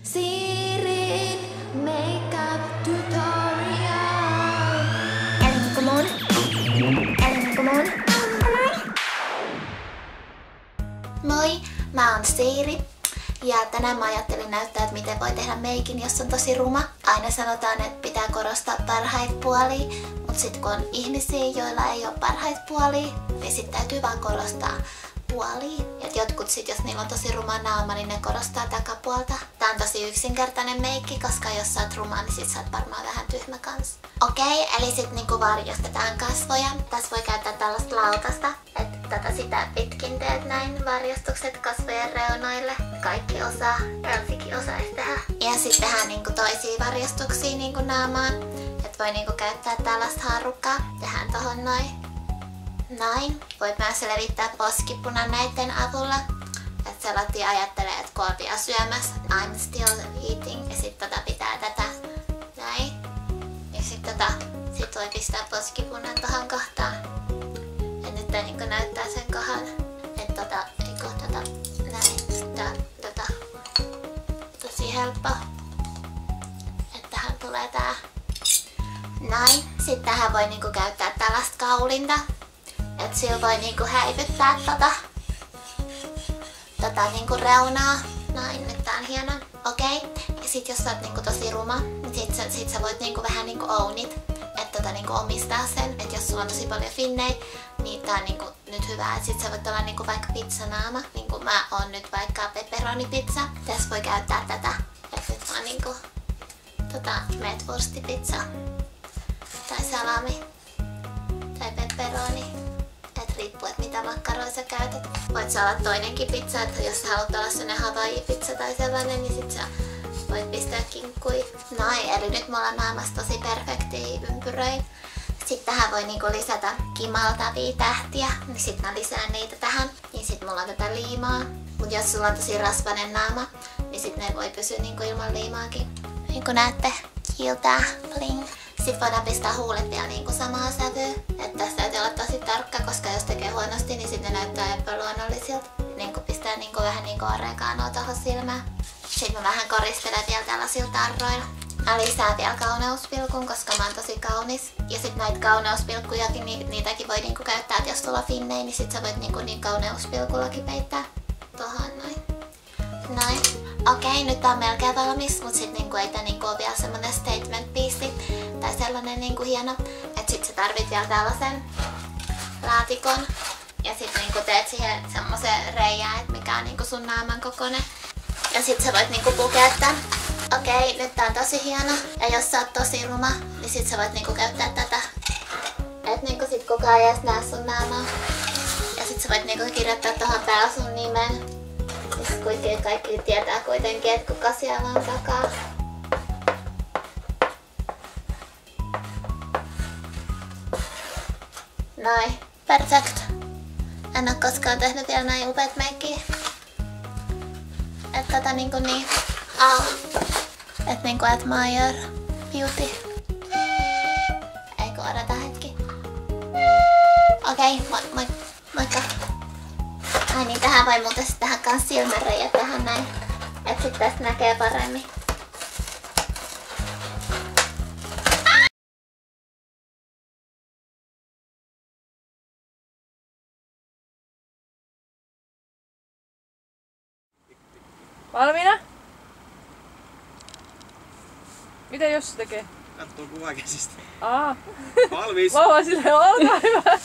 Siirin makeup tutorial. Moi, mä oon Siiri. Ja tänään mä ajattelin näyttää, että miten voi tehdä meikin, jos on tosi ruma. Aina sanotaan, että pitää korostaa parhaita puolia, mutta sit kun on ihmisiä, joilla ei ole parhaita puolia, niin sit täytyy vaan korostaa puolia. Et jotkut sit, jos niillä on tosi ruma naama, niin ne korostaa takapuolta. Tää on tosi yksinkertainen meikki, koska jos sä oot ruma, niin sit sä oot varmaan vähän tyhmä kans. Okei, eli sit niinku varjostetaan kasvoja. Tässä voi käyttää tällaista lautasta, että sitä pitkin teet näin varjostukset kasvojen reunoille. Kaikki osaa, Elsikin osaisi tehdä. Ja sitten tehdään niinku toisia varjostuksia niinku naamaan. Et voi niinku käyttää tällaista haarukkaa. Tehdään tohon noin. Noin. Voit myös levittää poskipunan näiden avulla. Et sä Latti ajattelee, että kun oot vielä syömässä, I'm still eating. Ja sit pitää tätä näin. Ja sit voi pistää poskipunan tohon kohtaan. Ja nyt tää niinku näyttää sen kohan. Että näin. Tosi helppo. Että tähän tulee tää. Näin. Sitten tähän voi niinku käyttää tällaista kaulinta. Et sillä voi niinku häivyttää niinku reunaa. Näin, nyt tää on hieno. Okei. Ja sit jos sä oot niinku tosi ruma, niin sit sä voit niinku vähän niinku ownit. Että niinku omistaa sen. Et jos sulla on tosi paljon finnejä, niin tää on niinku nyt hyvä. Et sit sä voit olla niinku vaikka pizzanaama. Niinku mä oon nyt vaikka pepperonipizza. Tässä voi käyttää tätä. Et nyt mä oon niinku meatwurstipizza. Tai salami. Tai pepperoni. Riippuu, että mitä makkaroja sä käytät. Voit sä olla toinenkin pizza, että jos sä haluat olla sellainen Hawaii-pizza tai sellainen, niin sit sä voit pistää kinkkui. Noin, eli nyt mulla on naamassa tosi perfektiä ympyröi. Sitten tähän voi niinku lisätä kimaltavia tähtiä, niin sit mä lisään niitä tähän. Niin sit mulla on tätä liimaa. Mut jos sulla on tosi rasvainen naama, niin sit ne voi pysyä niinku ilman liimaakin. Niin kuin näette, kiiltää, bling. Sitten voidaan pistää huulet vielä niinku samaa sävyä. Että tässä täytyy olla tosi tarkka, koska jos tekee huonosti, niin sitten ne näyttää epäluonnollisilta. Niinku pistää niinku vähän niinku oreganoa tohon silmään. Sitten mä vähän koristelen vielä tällaisilla tarroilla. Mä lisään vielä kauneuspilkun, koska mä oon tosi kaunis. Ja sit näitä kauneuspilkkujakin, niitäkin voi niinku käyttää, että jos sulla on finnei, niin sit sä voit niinku niin kauneuspilkullakin peittää. Tohon noin. Noin. Okei, nyt tää on melkein valmis, mut sit niinku ei tää niinku oo vielä semmonen statement-piisi tai sellainen niinku hieno. Et sit sä tarvit vielä tällaisen laatikon. Ja sit niinku teet siihen semmosen reijään, et mikä on niinku sun naaman kokoinen. Ja sit sä voit niinku pukea tän. Okei, nyt tää on tosi hieno. Ja jos sä oot tosi ruma, niin sit sä voit niinku käyttää tätä. Et niinku sit kukaan ei edes näe sun naamaa. Ja sit sä voit niinku kirjoittaa tohon päällä sun nimen. Kuitenkin kaikki tietää kuitenkin, että kuka siellä on takaa. Noin, perfect. En oo koskaan tehnyt vielä näin upeat meikkiä. Et niinku niin. Et niinku admire beauty. Eikö odota hetki? Okei, moikka. Ai niin, tähän voi muuten sitten tehdä kans silmäreijä tähän näin. Et sit tästä näkee paremmin. Valmiina? Mitä Jossi tekee? Kattoo kuvakäsistä. Aa. Valmis. Mä oon silleen, olkaa hyvä.